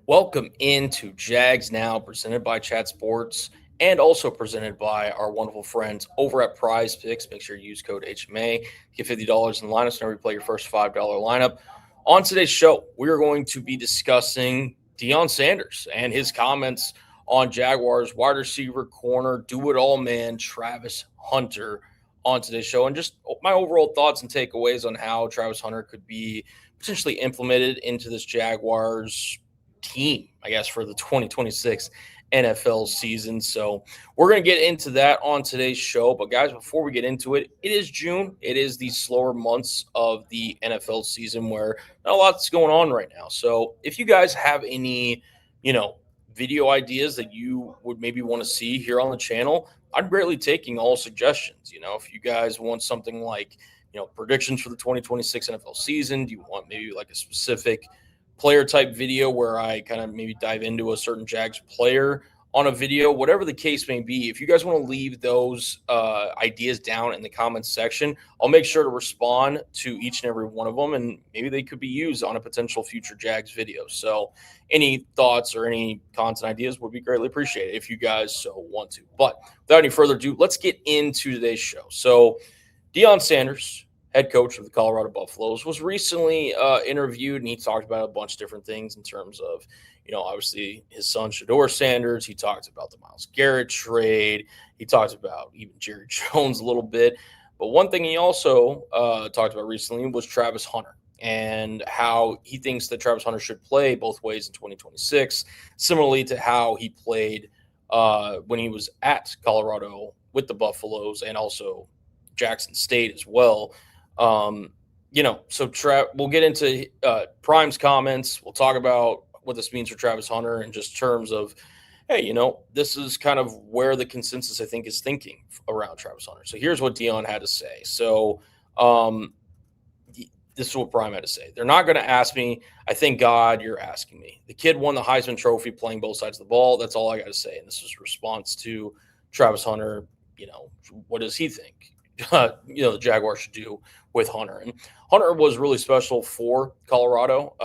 Welcome into Jags Now, presented by Chat Sports and also presented by our wonderful friends over at Prize Picks. Make sure you use code HMA. Get $50 in the lineup whenever you play your first $5 lineup. On today's show, we are going to be discussing Deion Sanders and his comments on Jaguars wide receiver, corner, do-it-all man, Travis Hunter on today's show, and just my overall thoughts and takeaways on how Travis Hunter could be potentially implemented into this Jaguars team, I guess, for the 2026 NFL season. So we're going to get into that on today's show. But guys, before we get into it, it is June. It is the slower months of the NFL season where not a lot's going on right now. So if you guys have any, video ideas that you would maybe want to see here on the channel, I'm greatly taking all suggestions. If you guys want something like, predictions for the 2026 NFL season, do you want maybe like a specific player type video where I kind of maybe dive into a certain Jags player on a video, whatever the case may be. If you guys want to leave those ideas down in the comments section, I'll make sure to respond to each and every one of them, and maybe they could be used on a potential future Jags video. So any thoughts or any content ideas would be greatly appreciated if you guys so want to. But without any further ado, let's get into today's show. So Deion Sanders, head coach of the Colorado Buffaloes, was recently interviewed, and he talked about a bunch of different things in terms of, obviously his son, Shedeur Sanders. He talked about the Myles Garrett trade. He talked about even Jerry Jones a little bit. But one thing he also talked about recently was Travis Hunter and how he thinks that Travis Hunter should play both ways in 2026, similarly to how he played when he was at Colorado with the Buffaloes and also Jackson State as well. So we'll get into Prime's comments. We'll talk about what this means for Travis Hunter in just terms of, hey, this is kind of where the consensus, I think, is thinking around Travis Hunter. So here's what Deion had to say. So this is what Prime had to say. They're not going to ask me. I thank God you're asking me. The kid won the Heisman Trophy playing both sides of the ball. That's all I got to say. And this is a response to Travis Hunter. What does he think? The Jaguars should do with Hunter. And Hunter was really special for Colorado.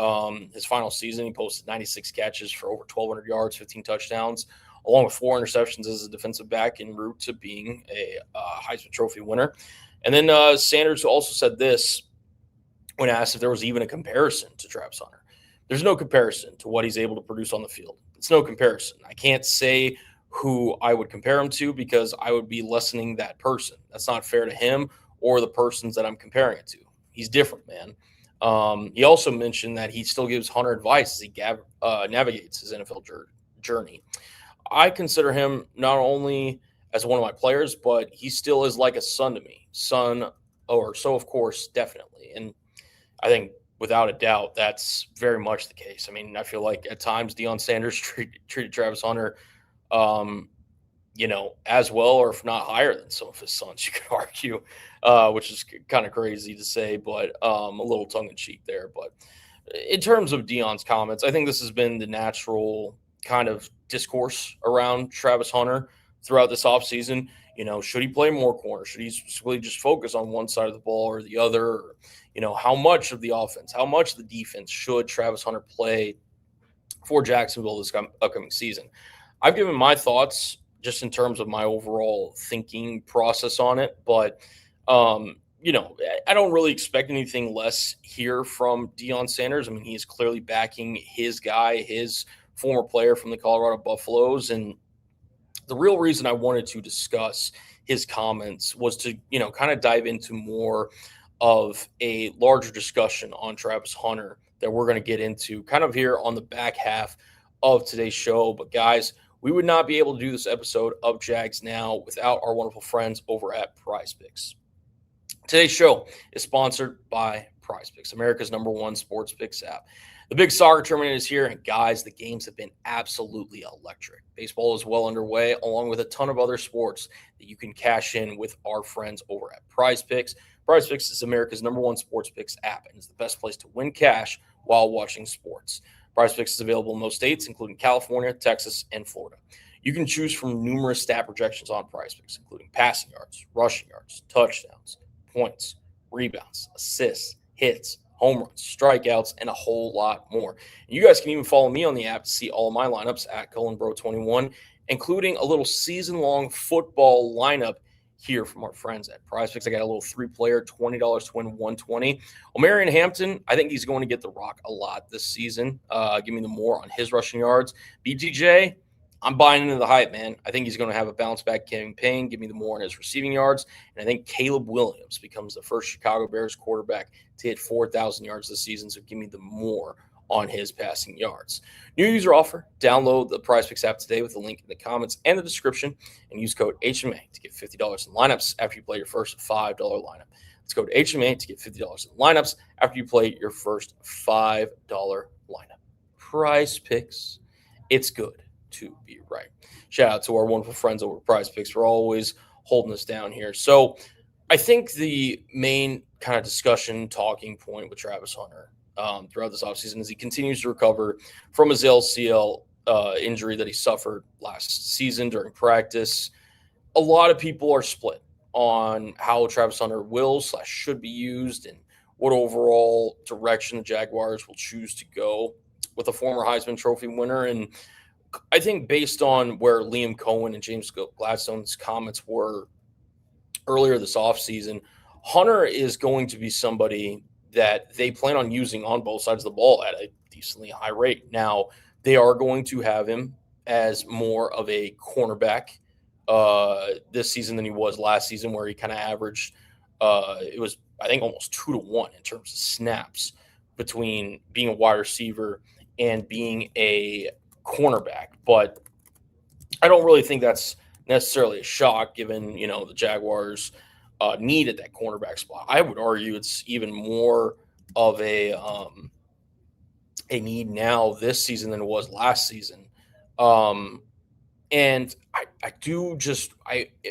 His final season, he posted 96 catches for over 1,200 yards, 15 touchdowns, along with 4 interceptions as a defensive back en route to being a Heisman Trophy winner. And then Sanders also said this when asked if there was even a comparison to Travis Hunter. There's no comparison to what he's able to produce on the field. It's no comparison. I can't say who I would compare him to because I would be lessening that person. That's not fair to him or the persons that I'm comparing it to. He's different, man. He also mentioned that he still gives Hunter advice as he navigates his NFL journey. I consider him not only as one of my players, but he still is like a son to me. Of course, definitely. And I think without a doubt, that's very much the case. I mean, I feel like at times Deion Sanders treated Travis Hunter as well, or if not higher than some of his sons, you could argue, which is kind of crazy to say, but a little tongue-in-cheek there. But in terms of Deion's comments, I think this has been the natural kind of discourse around Travis Hunter throughout this offseason. Should he play more corner? Should he really just focus on one side of the ball or the other? Or, how much of the offense, how much of the defense should Travis Hunter play for Jacksonville this upcoming season? I've given my thoughts just in terms of my overall thinking process on it. But, I don't really expect anything less here from Deion Sanders. I mean, he is clearly backing his guy, his former player from the Colorado Buffaloes. And the real reason I wanted to discuss his comments was to, kind of dive into more of a larger discussion on Travis Hunter that we're going to get into kind of here on the back half of today's show. But guys, we would not be able to do this episode of Jags Now without our wonderful friends over at Prize Picks. Today's show is sponsored by Prize Picks, America's #1 sports picks app. The big soccer tournament is here, and guys, the games have been absolutely electric. Baseball is well underway, along with a ton of other sports that you can cash in with our friends over at Prize Picks. Prize Picks is America's #1 sports picks app, and is the best place to win cash while watching sports. Prize Picks is available in most states, including California, Texas, and Florida. You can choose from numerous stat projections on Prize Picks, including passing yards, rushing yards, touchdowns, points, rebounds, assists, hits, home runs, strikeouts, and a whole lot more. And you guys can even follow me on the app to see all of my lineups at CullenBro21, including a little season-long football lineup here from our friends at PrizePicks. I got a little three-player, $20 to win 120. Omarion Hampton, I think he's going to get the rock a lot this season. Give me the more on his rushing yards. BTJ, I'm buying into the hype, man. I think he's going to have a bounce-back campaign. Give me the more on his receiving yards. And I think Caleb Williams becomes the first Chicago Bears quarterback to hit 4,000 yards this season. So give me the more on his passing yards. New user offer. Download the PrizePicks app today with the link in the comments and the description and use code HMA to get $50 in lineups after you play your first $5 lineup. Let's go to HMA to get $50 in lineups after you play your first $5 lineup. PrizePicks. It's good to be right. Shout out to our wonderful friends over at PrizePicks for always holding us down here. So I think the main kind of discussion talking point with Travis Hunter throughout this offseason as he continues to recover from his LCL injury that he suffered last season during practice. A lot of people are split on how Travis Hunter will/should be used and what overall direction the Jaguars will choose to go with a former Heisman Trophy winner. And I think based on where Liam Cohen and James Gladstone's comments were earlier this offseason, Hunter is going to be somebody that they plan on using on both sides of the ball at a decently high rate. Now, they are going to have him as more of a cornerback this season than he was last season, where he kind of averaged, it was, I think, almost 2-to-1 in terms of snaps between being a wide receiver and being a cornerback. But I don't really think that's necessarily a shock given, the Jaguars' need at that cornerback spot. I would argue it's even more of a need now this season than it was last season. And I do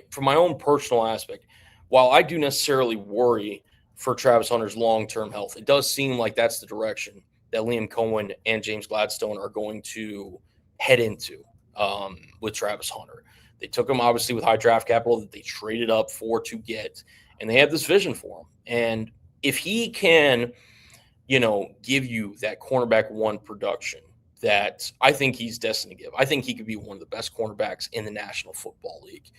from my own personal aspect, while I do necessarily worry for Travis Hunter's long-term health, it does seem like that's the direction that Liam Cohen and James Gladstone are going to head into with Travis Hunter. They took him obviously with high draft capital that they traded up for to get, and they have this vision for him. And if he can, give you that cornerback one production that I think he's destined to give, I think he could be one of the best cornerbacks in the National Football League.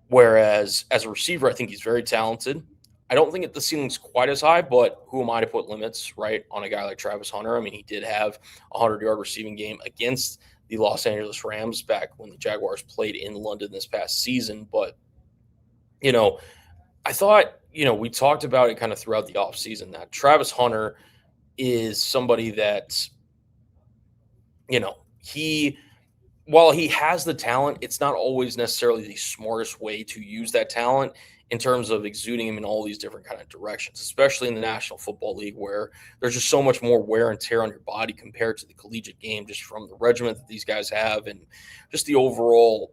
Whereas as a receiver, I think he's very talented. I don't think the ceiling's quite as high, but who am I to put limits, right, on a guy like Travis Hunter? I mean, he did have a 100-yard receiving game against the Los Angeles Rams back when the Jaguars played in London this past season. But, I thought, we talked about it kind of throughout the offseason that Travis Hunter is somebody that, while he has the talent, it's not always necessarily the smartest way to use that talent in terms of exuding him in all these different kind of directions, especially in the National Football League where there's just so much more wear and tear on your body compared to the collegiate game, just from the regiment that these guys have and just the overall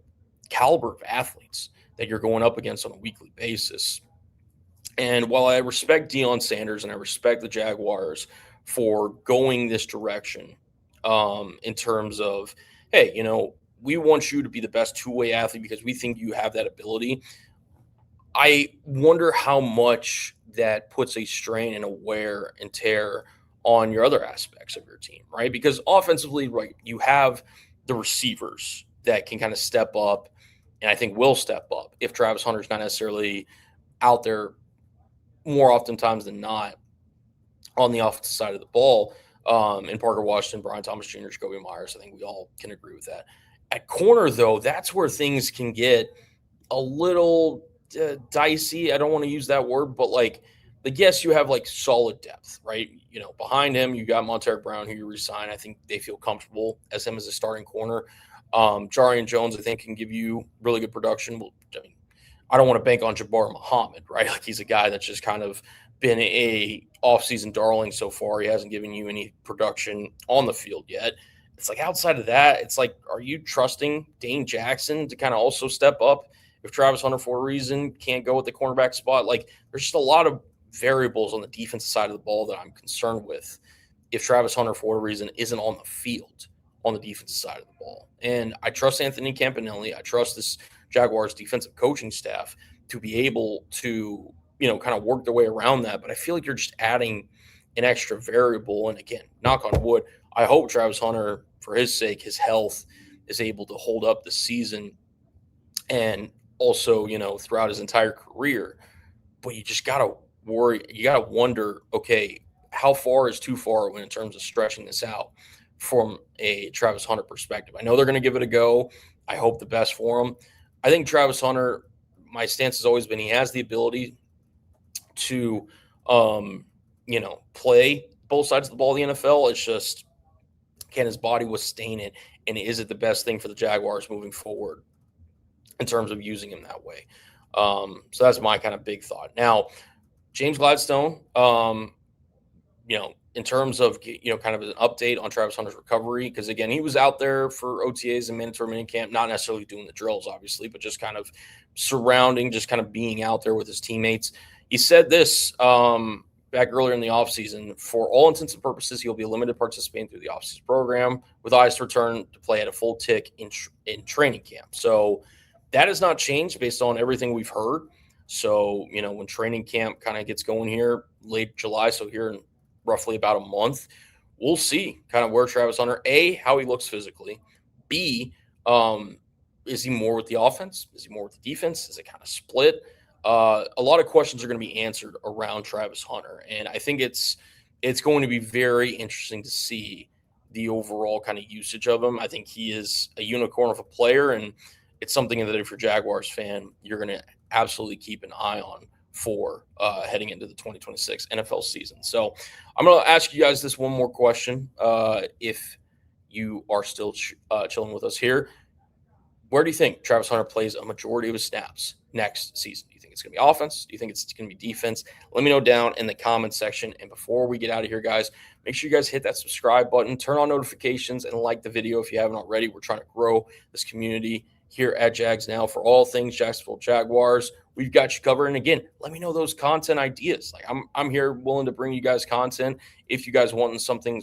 caliber of athletes that you're going up against on a weekly basis. And while I respect Deion Sanders and I respect the Jaguars for going this direction in terms of, hey, we want you to be the best two-way athlete because we think you have that ability, I wonder how much that puts a strain and a wear and tear on your other aspects of your team, right? Because offensively, right, you have the receivers that can kind of step up and I think will step up if Travis Hunter's not necessarily out there more oftentimes than not on the offensive side of the ball. And Parker Washington, Brian Thomas Jr., Jacoby Myers, I think we all can agree with that. At corner, though, that's where things can get a little dicey. I don't want to use that word, but yes, you have solid depth, right? Behind him, you got Monteric Brown, who you resign. I think they feel comfortable as him as a starting corner. Jarian Jones, I think, can give you really good production. I don't want to bank on Jabbar Muhammad, right? He's a guy that's just kind of been a offseason darling so far. He hasn't given you any production on the field yet. It's outside of that, it's are you trusting Dane Jackson to kind of also step up if Travis Hunter, for a reason, can't go with the cornerback spot? There's just a lot of variables on the defensive side of the ball that I'm concerned with if Travis Hunter, for a reason, isn't on the field on the defensive side of the ball. And I trust Anthony Campanelli. I trust this Jaguars defensive coaching staff to be able to, kind of work their way around that. But I feel like you're just adding an extra variable. And again, knock on wood, I hope Travis Hunter, for his sake, his health is able to hold up the season and also, throughout his entire career. But you just got to worry. You got to wonder, okay, how far is too far when in terms of stretching this out from a Travis Hunter perspective? I know they're going to give it a go. I hope the best for him. I think Travis Hunter, my stance has always been he has the ability to, play both sides of the ball in the NFL. It's just, can his body withstand it? And is it the best thing for the Jaguars moving forward in terms of using him that way? So that's my kind of big thought. Now, James Gladstone, in terms of, kind of an update on Travis Hunter's recovery, because again, he was out there for OTAs and mandatory minicamp, not necessarily doing the drills, obviously, but just kind of surrounding, just kind of being out there with his teammates. He said this back earlier in the offseason: for all intents and purposes, he'll be limited participating through the offseason program with eyes to return to play at a full tick in training camp. So that has not changed based on everything we've heard. So, when training camp kind of gets going here late July, so here in roughly about a month, we'll see kind of where Travis Hunter, A, how he looks physically, B, is he more with the offense? Is he more with the defense? Is it kind of split? A lot of questions are going to be answered around Travis Hunter, and I think it's going to be very interesting to see the overall kind of usage of him. I think he is a unicorn of a player, and it's something that if you're a Jaguars fan, you're going to absolutely keep an eye on for heading into the 2026 NFL season. So I'm going to ask you guys this one more question. If you are still chilling with us here, where do you think Travis Hunter plays a majority of his snaps next season? Do you think it's going to be offense? Do you think it's going to be defense? Let me know down in the comments section. And before we get out of here, guys, make sure you guys hit that subscribe button, turn on notifications, and like the video if you haven't already. We're trying to grow this community here at Jags Now for all things Jacksonville Jaguars. We've got you covered. And again, let me know those content ideas. Like I'm here willing to bring you guys content if you guys want something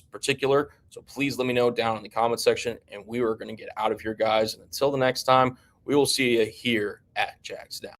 particular. So please let me know down in the comment section, and we are going to get out of here, guys. And until the next time, we will see you here at Jags Now.